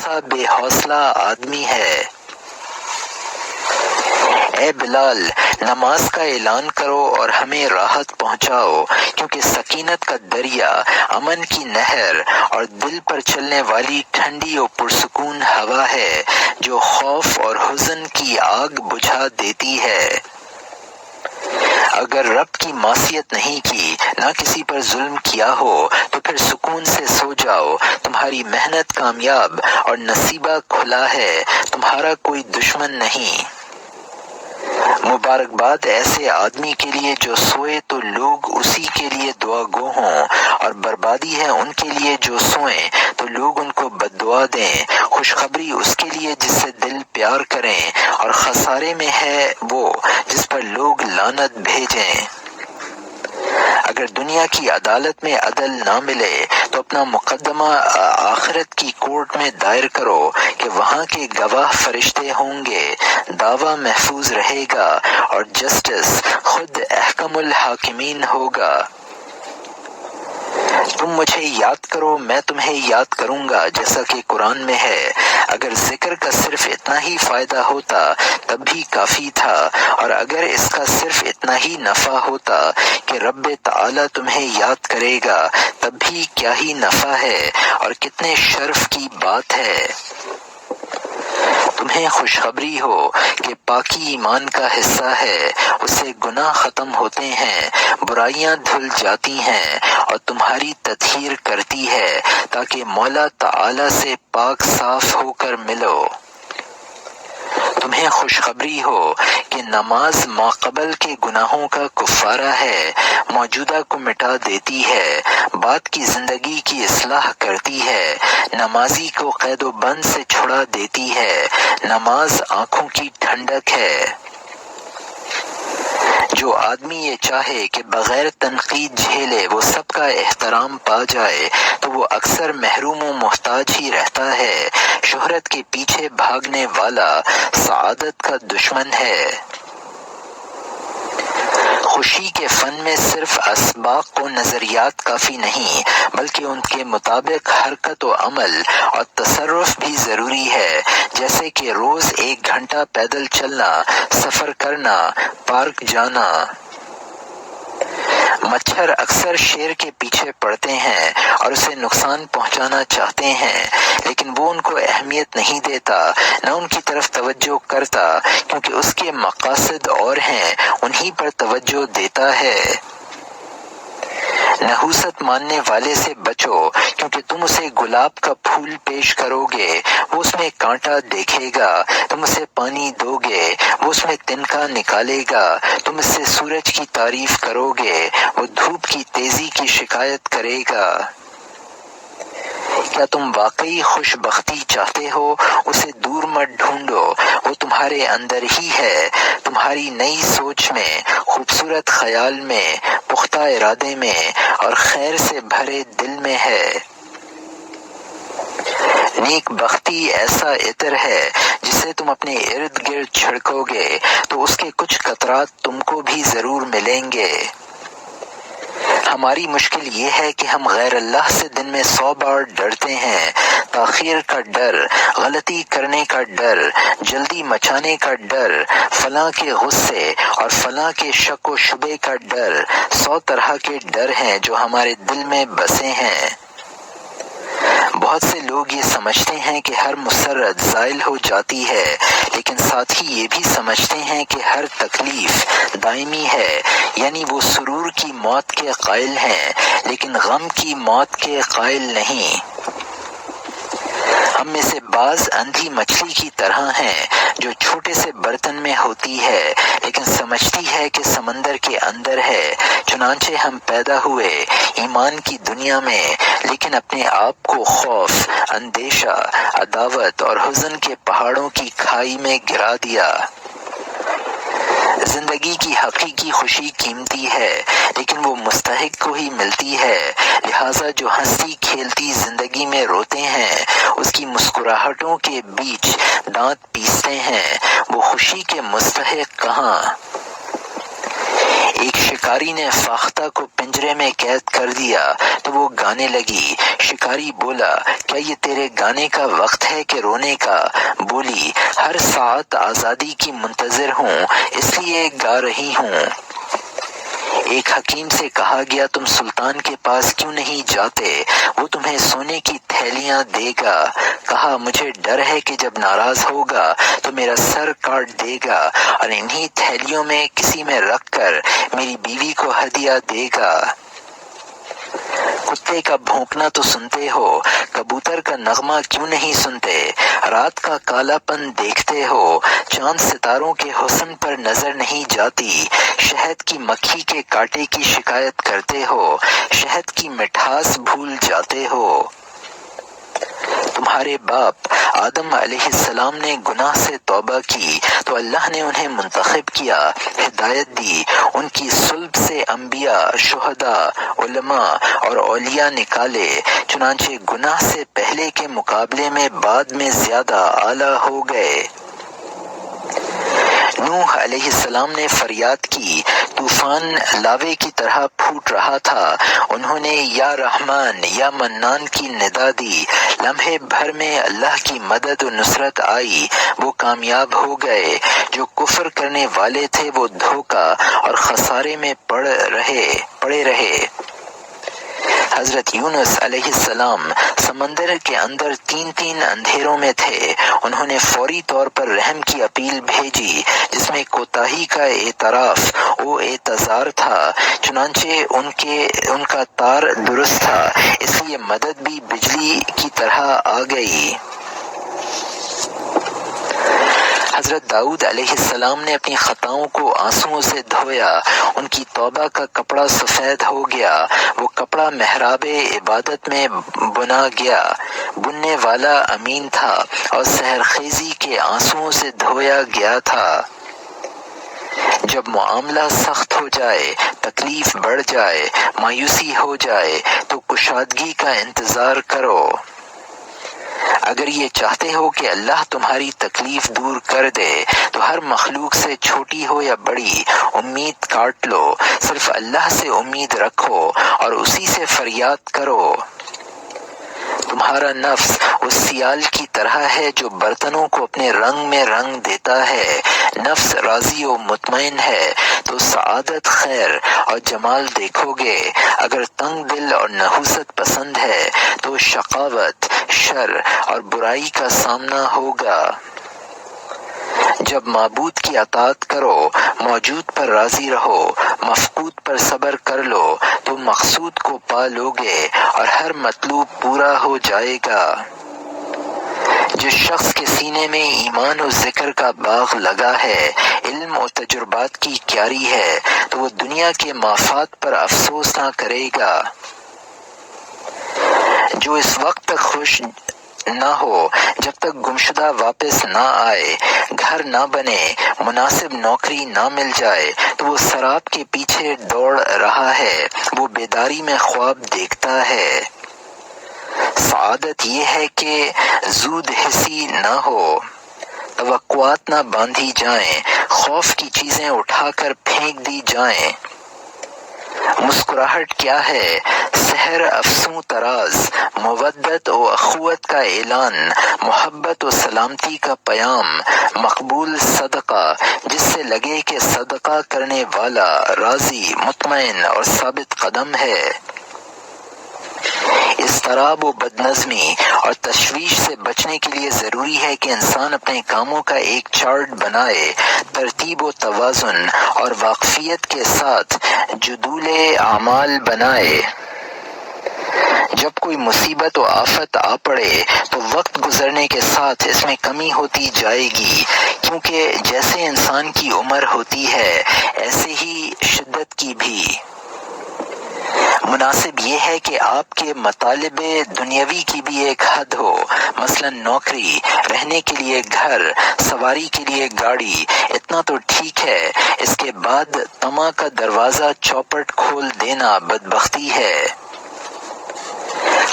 سا بے حوصلہ آدمی ہے۔ اے بلال، نماز کا اعلان کرو اور ہمیں راحت پہنچاؤ، کیونکہ سکینت کا دریا، امن کی نہر اور دل پر چلنے والی ٹھنڈی اور پرسکون ہوا ہے جو خوف اور حزن کی آگ بجھا دیتی ہے۔ اگر رب کی معصیت نہیں کی، نہ کسی پر ظلم کیا ہو، تو پھر سکون سے سو جاؤ، تمہاری محنت کامیاب اور نصیبہ کھلا ہے، تمہارا کوئی دشمن نہیں۔ مبارکباد ایسے آدمی کے لیے جو سوئے تو لوگ اسی کے لیے دعا گو ہوں، اور بربادی ہے ان کے لیے جو سوئیں تو لوگ ان کو بد دعا دیں۔ خوشخبری اس کے لیے جس سے دل پیار کریں، اور خسارے میں ہے وہ جس پر لوگ لعنت بھیجیں۔ اگر دنیا کی عدالت میں عدل نہ ملے تو اپنا مقدمہ آخرت کی کورٹ میں دائر کرو کہ وہاں کے گواہ فرشتے ہوں گے، دعویٰ محفوظ رہے گا اور جسٹس خود احکم الحاکمین ہوگا۔ تم مجھے یاد کرو، میں تمہیں یاد کروں گا، جیسا کہ قرآن میں ہے۔ اگر ذکر کا صرف اتنا ہی فائدہ ہوتا تب بھی کافی تھا، اور اگر اس کا صرف اتنا ہی نفع ہوتا کہ رب تعالیٰ تمہیں یاد کرے گا تب بھی کیا ہی نفع ہے اور کتنے شرف کی بات ہے۔ تمہیں خوشخبری ہو کہ پاکی ایمان کا حصہ ہے، اس سے گناہ ختم ہوتے ہیں، برائیاں دھل جاتی ہیں اور تمہاری تطہیر کرتی ہے تاکہ مولا تعالی سے پاک صاف ہو کر ملو۔ تمہیں خوشخبری ہو کہ نماز ماقبل کے گناہوں کا کفارہ ہے، موجودہ کو مٹا دیتی ہے، بعد کی زندگی کی اصلاح کرتی ہے، نمازی کو قید و بند سے چھڑا دیتی ہے، نماز آنکھوں کی ٹھنڈک ہے۔ جو آدمی یہ چاہے کہ بغیر تنقید جھیلے وہ سب کا احترام پا جائے تو وہ اکثر محروم و محتاج ہی رہتا ہے۔ شہرت کے پیچھے بھاگنے والا سعادت کا دشمن ہے۔ خوشی کے فن میں صرف اسباق و نظریات کافی نہیں، بلکہ ان کے مطابق حرکت و عمل اور تصرف بھی ضروری ہے، جیسے کہ روز 1 گھنٹہ پیدل چلنا، سفر کرنا، پارک جانا۔ مچھر اکثر شیر کے پیچھے پڑتے ہیں اور اسے نقصان پہنچانا چاہتے ہیں، لیکن وہ ان کو اہمیت نہیں دیتا، نہ ان کی طرف توجہ کرتا، کیونکہ اس کے مقاصد اور ہیں، انہی پر توجہ دیتا ہے۔ نحوست ماننے والے سے بچو، کیونکہ تم اسے گلاب کا پھول پیش کرو گے، وہ اس میں کانٹا دیکھے گا، تم اسے پانی دو گے، وہ اس میں تنکا نکالے گا، تم اس سے سورج کی تعریف کرو گے، وہ دھوپ کی تیزی کی شکایت کرے گا۔ کیا تم واقعی خوش بختی چاہتے ہو؟ اسے دور مت ڈھونڈو، وہ تمہارے اندر ہی ہے، تمہاری نئی سوچ میں، خوبصورت خیال میں، پختہ ارادے میں اور خیر سے بھرے دل میں ہے۔ نیک بختی ایسا عطر ہے جسے تم اپنے ارد گرد چھڑکو گے تو اس کے کچھ قطرات تم کو بھی ضرور ملیں گے۔ ہماری مشکل یہ ہے کہ ہم غیر اللہ سے دن میں 100 بار ڈرتے ہیں۔ تاخیر کا ڈر، غلطی کرنے کا ڈر، جلدی مچانے کا ڈر، فلاں کے غصے اور فلاں کے شک و شبے کا ڈر، 100 طرح کے ڈر ہیں جو ہمارے دل میں بسے ہیں۔ بہت سے لوگ یہ سمجھتے ہیں کہ ہر مسرت زائل ہو جاتی ہے، لیکن ساتھ ہی یہ بھی سمجھتے ہیں کہ ہر تکلیف دائمی ہے، یعنی وہ سرور کی موت کے قائل ہیں لیکن غم کی موت کے قائل نہیں۔ ہم میں سے بعض اندھی مچھلی کی طرح ہیں جو چھوٹے سے برتن میں ہوتی ہے لیکن سمجھتی ہے کہ سمندر کے اندر ہے۔ چنانچہ ہم پیدا ہوئے ایمان کی دنیا میں، لیکن اپنے آپ کو خوف، اندیشہ، عداوت اور حزن کے پہاڑوں کی کھائی میں گرا دیا۔ زندگی کی حقیقی خوشی قیمتی ہے، لیکن وہ مستحق کو ہی ملتی ہے، لہٰذا جو ہنستی کھیلتی زندگی میں روتے ہیں، اس کی مسکراہٹوں کے بیچ دانت پیستے ہیں، وہ خوشی کے مستحق کہاں؟ ایک شکاری نے فاختہ کو پنجرے میں قید کر دیا تو وہ گانے لگی۔ شکاری بولا، کیا یہ تیرے گانے کا وقت ہے کہ رونے کا؟ بولی، ہر ساعت آزادی کی منتظر ہوں، اس لیے گا رہی ہوں۔ ایک حکیم سے کہا گیا، تم سلطان کے پاس کیوں نہیں جاتے؟ وہ تمہیں سونے کی تھیلیاں دے گا۔ کہا، مجھے ڈر ہے کہ جب ناراض ہوگا تو میرا سر کاٹ دے گا اور انہی تھیلیوں میں کسی میں رکھ کر میری بیوی کو ہدیہ دے گا۔ کتے کا بھونکنا تو سنتے ہو، کبوتر کا نغمہ کیوں نہیں سنتے؟ رات کا کالا پن دیکھتے ہو، چاند ستاروں کے حسن پر نظر نہیں جاتی۔ شہد کی مکھی کے کانٹے کی شکایت کرتے ہو، شہد کی مٹھاس بھول جاتے ہو۔ تمہارے باپ آدم علیہ السلام نے گناہ سے توبہ کی تو اللہ نے انہیں منتخب کیا، ہدایت دی، ان کی صلب سے انبیاء، شہداء، علماء اور اولیاء نکالے، چنانچہ گناہ سے پہلے کے مقابلے میں بعد میں زیادہ اعلیٰ ہو گئے۔ نوح علیہ السلام نے فریاد کی، طوفان لاوے کی طرح پھوٹ رہا تھا، انہوں نے یا رحمان یا منان کی ندا دی، لمحے بھر میں اللہ کی مدد و نصرت آئی، وہ کامیاب ہو گئے۔ جو کفر کرنے والے تھے وہ دھوکہ اور خسارے میں پڑے رہے۔ حضرت یونس علیہ السلام سمندر کے اندر 3 اندھیروں میں تھے، انہوں نے فوری طور پر رحم کی اپیل بھیجی جس میں کوتاہی کا اعتراف و اعتذار تھا، چنانچہ ان کا تار درست تھا، اس لیے مدد بھی بجلی کی طرح آ گئی۔ حضرت داؤد علیہ السلام نے اپنی خطاؤں کو آنسوؤں سے دھویا، ان کی توبہ کا کپڑا سفید ہو گیا، وہ کپڑا محراب عبادت میں بنا گیا، بننے والا امین تھا اور سحرخیزی کے آنسوؤں سے دھویا گیا تھا۔ جب معاملہ سخت ہو جائے، تکلیف بڑھ جائے، مایوسی ہو جائے تو کشادگی کا انتظار کرو۔ اگر یہ چاہتے ہو کہ اللہ تمہاری تکلیف دور کر دے تو ہر مخلوق سے چھوٹی ہو یا بڑی امید کاٹ لو، صرف اللہ سے امید رکھو اور اسی سے فریاد کرو۔ تمہارا نفس اس سیال کی طرح ہے جو برتنوں کو اپنے رنگ میں رنگ دیتا ہے۔ نفس راضی و مطمئن ہے تو سعادت، خیر اور جمال دیکھو گے، اگر تنگ دل اور نحوست پسند ہے تو شقاوت، شر اور برائی کا سامنا ہوگا۔ جب معبود کی اطاعت کرو، موجود پر راضی رہو، مفقود پر صبر کر لو تو مقصود کو پا لوگے اور ہر مطلوب پورا ہو جائے گا۔ جس شخص کے سینے میں ایمان و ذکر کا باغ لگا ہے، علم و تجربات کی کیاری ہے، تو وہ دنیا کے مفاد پر افسوس نہ کرے گا۔ جو اس وقت تک خوش نہ ہو جب تک گمشدہ واپس نہ آئے، گھر نہ بنے، مناسب نوکری نہ مل جائے تو وہ سراب کے پیچھے دوڑ رہا ہے، وہ بیداری میں خواب دیکھتا ہے۔ سعادت یہ ہے کہ زود حسی نہ ہو، توقعات نہ باندھی جائیں، خوف کی چیزیں اٹھا کر پھینک دی جائیں۔ مسکراہٹ کیا ہے؟ سحر افسوں تراز، مودت و اخوت کا اعلان، محبت و سلامتی کا پیام، مقبول صدقہ جس سے لگے کہ صدقہ کرنے والا راضی، مطمئن اور ثابت قدم ہے۔ اضطراب و بدنظمی اور تشویش سے بچنے کے لیے ضروری ہے کہ انسان اپنے کاموں کا ایک چارٹ بنائے، ترتیب و توازن اور واقفیت کے ساتھ جدول اعمال بنائے۔ جب کوئی مصیبت و آفت آ پڑے تو وقت گزرنے کے ساتھ اس میں کمی ہوتی جائے گی، کیونکہ جیسے انسان کی عمر ہوتی ہے ایسے ہی شدت کی بھی۔ مناسب یہ ہے کہ آپ کے مطالب دنیاوی کی بھی ایک حد ہو، مثلا نوکری، رہنے کے لیے گھر، سواری کے لیے گاڑی، اتنا تو ٹھیک ہے، اس کے بعد طمع کا دروازہ چوپٹ کھول دینا بدبختی ہے۔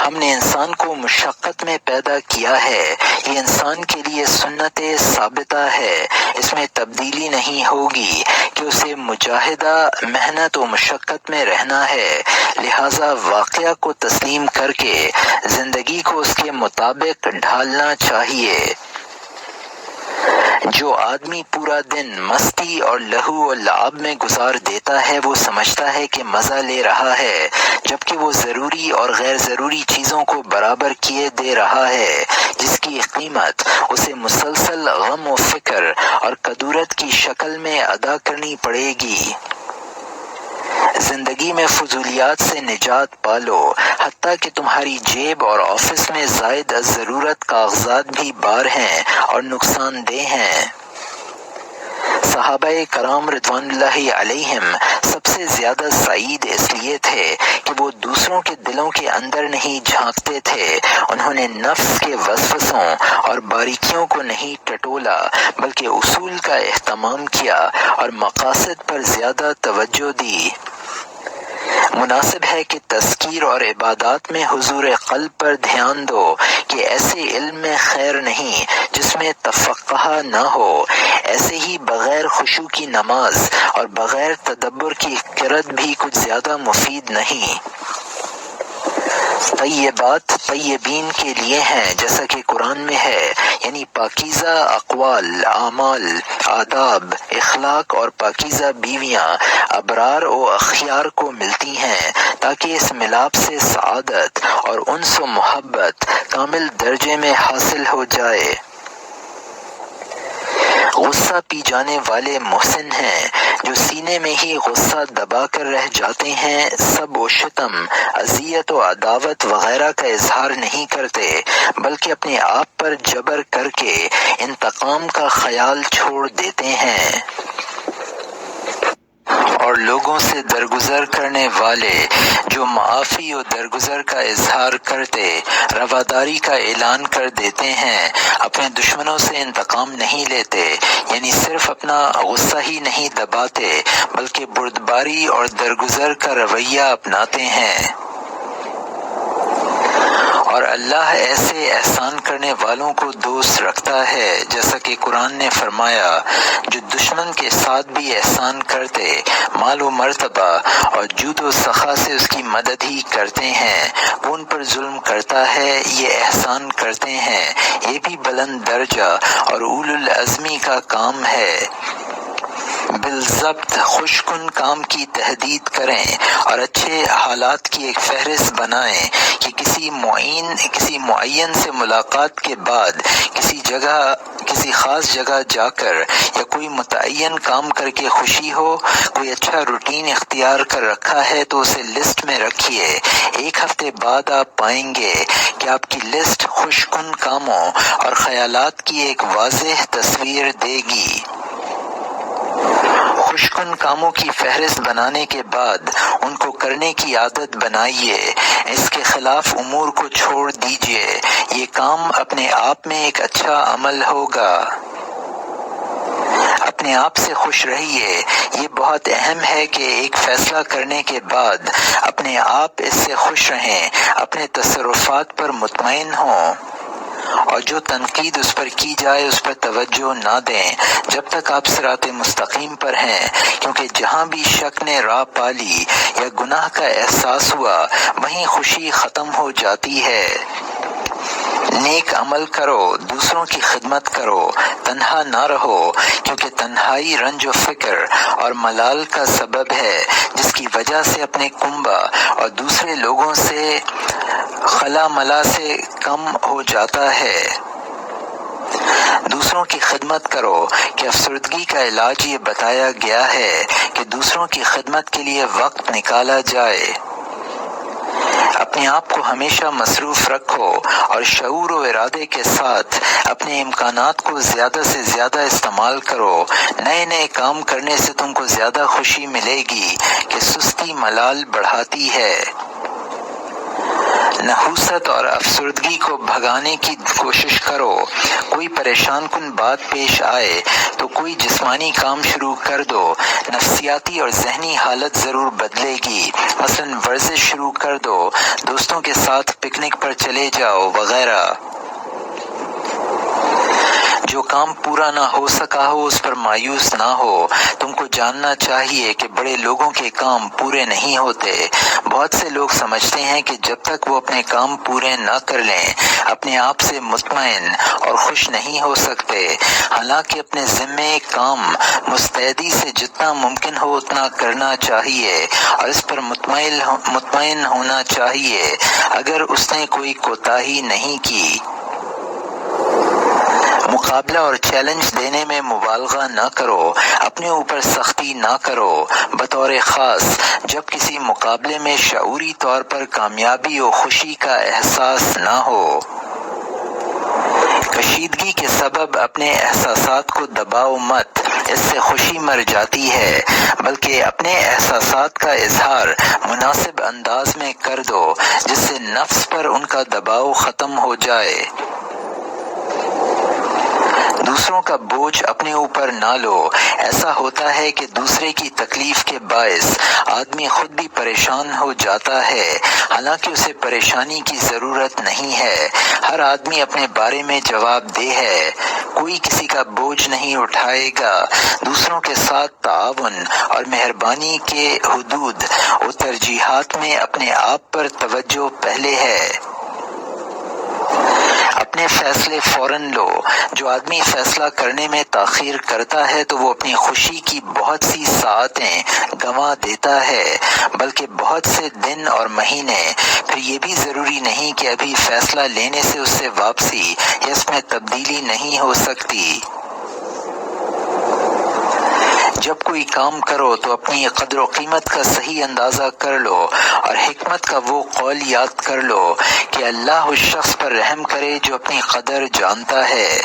ہم نے انسان کو مشقت میں پیدا کیا ہے، یہ انسان کے لیے سنت ثابتہ ہے، اس میں تبدیلی نہیں ہوگی کہ اسے مجاہدہ محنت و مشقت میں رہنا ہے، لہذا واقعہ کو تسلیم کر کے زندگی کو اس کے مطابق ڈھالنا چاہیے۔ جو آدمی پورا دن مستی اور لہو و لعب میں گزار دیتا ہے وہ سمجھتا ہے کہ مزہ لے رہا ہے، جبکہ وہ ضروری اور غیر ضروری چیزوں کو برابر کیے دے رہا ہے، جس کی قیمت اسے مسلسل غم و فکر اور کدورت کی شکل میں ادا کرنی پڑے گی۔ زندگی میں فضولیات سے نجات پالو، حتیٰ کہ تمہاری جیب اور آفس میں زائد از ضرورت کاغذات بھی بار ہیں اور نقصان دہ ہیں۔ صحابہ کرام رضوان اللہ علیہم سب سے زیادہ سعید اس لیے تھے کہ وہ دوسروں کے دلوں کے اندر نہیں جھانکتے تھے، انہوں نے نفس کے وسوسوں اور باریکیوں کو نہیں ٹٹولا بلکہ اصول کا اہتمام کیا اور مقاصد پر زیادہ توجہ دی۔ مناسب ہے کہ تذکیر اور عبادات میں حضور قلب پر دھیان دو کہ ایسے علم میں خیر نہیں جس میں تفقہ نہ ہو، ایسے ہی بغیر خشوع کی نماز اور بغیر تدبر کی قرأت بھی کچھ زیادہ مفید نہیں۔ طیبات طیبین کے لیے ہیں، جیسا کہ قرآن میں ہے، یعنی پاکیزہ اقوال، اعمال، آداب، اخلاق اور پاکیزہ بیویاں ابرار و اخیار کو ملتی ہیں تاکہ اس ملاپ سے سعادت اور انس و محبت کامل درجے میں حاصل ہو جائے۔ غصہ پی جانے والے محسن ہیں، جو سینے میں ہی غصہ دبا کر رہ جاتے ہیں، سب و شتم، اذیت و عداوت وغیرہ کا اظہار نہیں کرتے بلکہ اپنے آپ پر جبر کر کے انتقام کا خیال چھوڑ دیتے ہیں۔ اور لوگوں سے درگزر کرنے والے جو معافی و درگزر کا اظہار کرتے رواداری کا اعلان کر دیتے ہیں، اپنے دشمنوں سے انتقام نہیں لیتے، یعنی صرف اپنا غصہ ہی نہیں دباتے بلکہ بردباری اور درگزر کا رویہ اپناتے ہیں۔ اور اللہ ایسے احسان کرنے والوں کو دوست رکھتا ہے، جیسا کہ قرآن نے فرمایا، جو دشمن کے ساتھ بھی احسان کرتے، مال و مرتبہ اور جود و سخا سے اس کی مدد ہی کرتے ہیں، وہ ان پر ظلم کرتا ہے، یہ احسان کرتے ہیں، یہ بھی بلند درجہ اور اولو العزمی کا کام ہے۔ بالضبط خوش کن کام کی تحدید کریں اور اچھے حالات کی ایک فہرست بنائیں کہ کسی معین سے ملاقات کے بعد کسی خاص جگہ جا کر یا کوئی متعین کام کر کے خوشی ہو، کوئی اچھا روٹین اختیار کر رکھا ہے تو اسے لسٹ میں رکھیے، ایک ہفتے بعد آپ پائیں گے کہ آپ کی لسٹ خوش کن کاموں اور خیالات کی ایک واضح تصویر دے گی۔ خوش کن کاموں کی فہرست بنانے کے بعد ان کو کرنے کی عادت بنائیے، اس کے خلاف امور کو چھوڑ دیجیے، یہ کام اپنے آپ میں ایک اچھا عمل ہوگا۔ اپنے آپ سے خوش رہیے، یہ بہت اہم ہے کہ ایک فیصلہ کرنے کے بعد اپنے آپ اس سے خوش رہیں، اپنے تصرفات پر مطمئن ہوں، اور جو تنقید اس پر کی جائے اس پر توجہ نہ دیں جب تک آپ صراط مستقیم پر ہیں، کیونکہ جہاں بھی شک نے راہ پالی یا گناہ کا احساس ہوا وہیں خوشی ختم ہو جاتی ہے۔ نیک عمل کرو، دوسروں کی خدمت کرو، تنہا نہ رہو، کیونکہ تنہائی رنج و فکر اور ملال کا سبب ہے، جس کی وجہ سے اپنے کنبہ اور دوسرے لوگوں سے خلا ملا سے کم ہو جاتا ہے۔ دوسروں کی خدمت کرو کہ افسردگی کا علاج یہ بتایا گیا ہے کہ دوسروں کی خدمت کے لیے وقت نکالا جائے۔ اپنے آپ کو ہمیشہ مصروف رکھو اور شعور و ارادے کے ساتھ اپنے امکانات کو زیادہ سے زیادہ استعمال کرو، نئے نئے کام کرنے سے تم کو زیادہ خوشی ملے گی کہ سستی ملال بڑھاتی ہے۔ نحوست اور افسردگی کو بھگانے کی کوشش کرو۔ کوئی پریشان کن بات پیش آئے تو کوئی جسمانی کام شروع کر دو، نفسیاتی اور ذہنی حالت ضرور بدلے گی۔ مثلاً ورزش شروع کر دو، دوستوں کے ساتھ پکنک پر چلے جاؤ وغیرہ۔ جو کام پورا نہ ہو سکا ہو اس پر مایوس نہ ہو۔ تم کو جاننا چاہیے کہ بڑے لوگوں کے کام پورے نہیں ہوتے۔ بہت سے لوگ سمجھتے ہیں کہ جب تک وہ اپنے کام پورے نہ کر لیں اپنے آپ سے مطمئن اور خوش نہیں ہو سکتے، حالانکہ اپنے ذمے کام مستعدی سے جتنا ممکن ہو اتنا کرنا چاہیے اور اس پر مطمئن ہونا چاہیے اگر اس نے کوئی کوتاہی نہیں کی۔ مقابلہ اور چیلنج دینے میں مبالغہ نہ کرو، اپنے اوپر سختی نہ کرو۔ بطور خاص جب کسی مقابلے میں شعوری طور پر کامیابی و خوشی کا احساس نہ ہو۔ کشیدگی کے سبب اپنے احساسات کو دباؤ مت، اس سے خوشی مر جاتی ہے، بلکہ اپنے احساسات کا اظہار مناسب انداز میں کر دو جس سے نفس پر ان کا دباؤ ختم ہو جائے۔ دوسروں کا بوجھ اپنے اوپر نہ لو۔ ایسا ہوتا ہے کہ دوسرے کی تکلیف کے باعث آدمی خود بھی پریشان ہو جاتا ہے، حالانکہ اسے پریشانی کی ضرورت نہیں ہے۔ ہر آدمی اپنے بارے میں جواب دہ ہے، کوئی کسی کا بوجھ نہیں اٹھائے گا۔ دوسروں کے ساتھ تعاون اور مہربانی کے حدود و ترجیحات میں اپنے آپ پر توجہ پہلے ہے۔ اپنے فیصلے فوراً لو۔ جو آدمی فیصلہ کرنے میں تاخیر کرتا ہے تو وہ اپنی خوشی کی بہت سی ساعتیں گنوا دیتا ہے، بلکہ بہت سے دن اور مہینے۔ پھر یہ بھی ضروری نہیں کہ ابھی فیصلہ لینے سے اس سے واپسی یا اس میں تبدیلی نہیں ہو سکتی۔ جب کوئی کام کرو تو اپنی قدر و قیمت کا صحیح اندازہ کر لو اور حکمت کا وہ قول یاد کر لو کہ اللہ اس شخص پر رحم کرے جو اپنی قدر جانتا ہے۔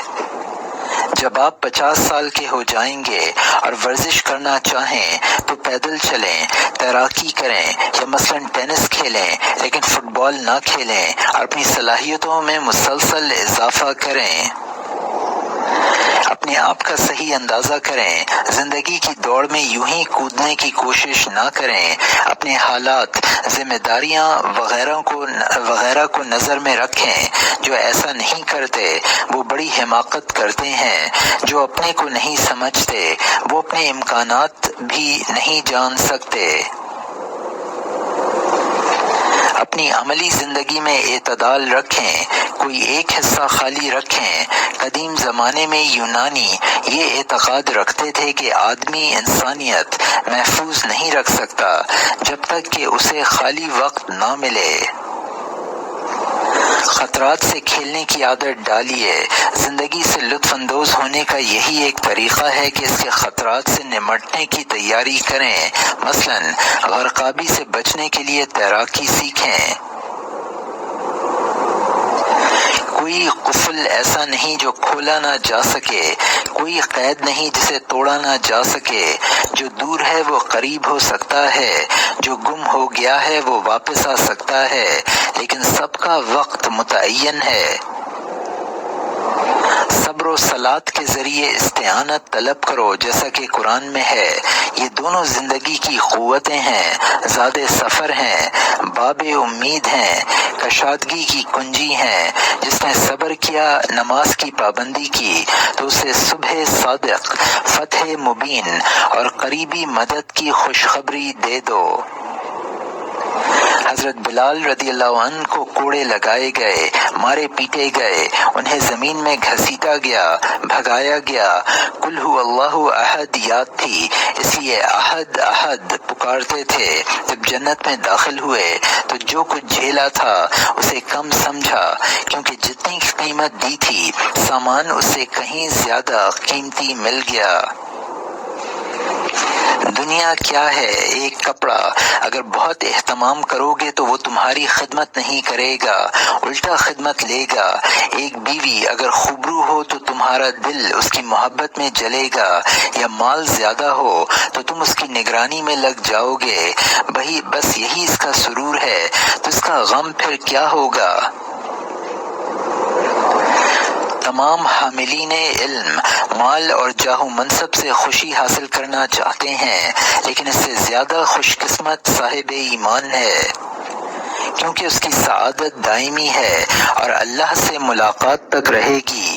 جب آپ 50 سال کے ہو جائیں گے اور ورزش کرنا چاہیں تو پیدل چلیں، تیراکی کریں یا مثلاً ٹینس کھیلیں، لیکن فٹ بال نہ کھیلیں اور اپنی صلاحیتوں میں مسلسل اضافہ کریں۔ اپنے آپ کا صحیح اندازہ کریں، زندگی کی دوڑ میں یوں ہی کودنے کی کوشش نہ کریں۔ اپنے حالات، ذمہ داریاں وغیرہ کو نظر میں رکھیں۔ جو ایسا نہیں کرتے وہ بڑی حماقت کرتے ہیں۔ جو اپنے کو نہیں سمجھتے وہ اپنے امکانات بھی نہیں جان سکتے۔ اپنی عملی زندگی میں اعتدال رکھیں، کوئی ایک حصہ خالی رکھیں۔ قدیم زمانے میں یونانی یہ اعتقاد رکھتے تھے کہ آدمی انسانیت محفوظ نہیں رکھ سکتا جب تک کہ اسے خالی وقت نہ ملے۔ خطرات سے کھیلنے کی عادت ڈالیے۔ زندگی سے لطف اندوز ہونے کا یہی ایک طریقہ ہے کہ اس کے خطرات سے نمٹنے کی تیاری کریں۔ مثلاً غرقابی سے بچنے کے لیے تیراکی سیکھیں۔ کوئی قفل ایسا نہیں جو کھولا نہ جا سکے، کوئی قید نہیں جسے توڑا نہ جا سکے۔ جو دور ہے وہ قریب ہو سکتا ہے، جو گم ہو گیا ہے وہ واپس آ سکتا ہے، لیکن سب کا وقت متعین ہے۔ صبر و صلات کے ذریعے استعانت طلب کرو جیسا کہ قرآن میں ہے۔ یہ دونوں زندگی کی قوتیں ہیں، زاد سفر ہیں، باب امید ہیں، کشادگی کی کنجی ہیں۔ جس نے صبر کیا، نماز کی پابندی کی تو اسے صبح صادق، فتح مبین اور قریبی مدد کی خوشخبری دے دو۔ حضرت بلال رضی اللہ عنہ کو کوڑے لگائے گئے، مارے پیٹے گئے، انہیں زمین میں گھسیٹا گیا، بھگایا گیا۔ قل هو اللہ احد یاد تھی، اس لیے احد احد پکارتے تھے۔ جب جنت میں داخل ہوئے تو جو کچھ جھیلا تھا اسے کم سمجھا، کیونکہ جتنی قیمت دی تھی سامان اس سے کہیں زیادہ قیمتی مل گیا۔ دنیا کیا ہے؟ ایک کپڑا۔ اگر بہت اہتمام کرو گے تو وہ تمہاری خدمت نہیں کرے گا، الٹا خدمت لے گا۔ ایک بیوی اگر خوبرو ہو تو تمہارا دل اس کی محبت میں جلے گا، یا مال زیادہ ہو تو تم اس کی نگرانی میں لگ جاؤ گے۔ بس یہی اس کا سرور ہے، تو اس کا غم پھر کیا ہوگا؟ تمام حاملین علم مال اور جاہ و منصب سے خوشی حاصل کرنا چاہتے ہیں، لیکن اس سے زیادہ خوش قسمت صاحب ایمان ہے، کیونکہ اس کی سعادت دائمی ہے اور اللہ سے ملاقات تک رہے گی۔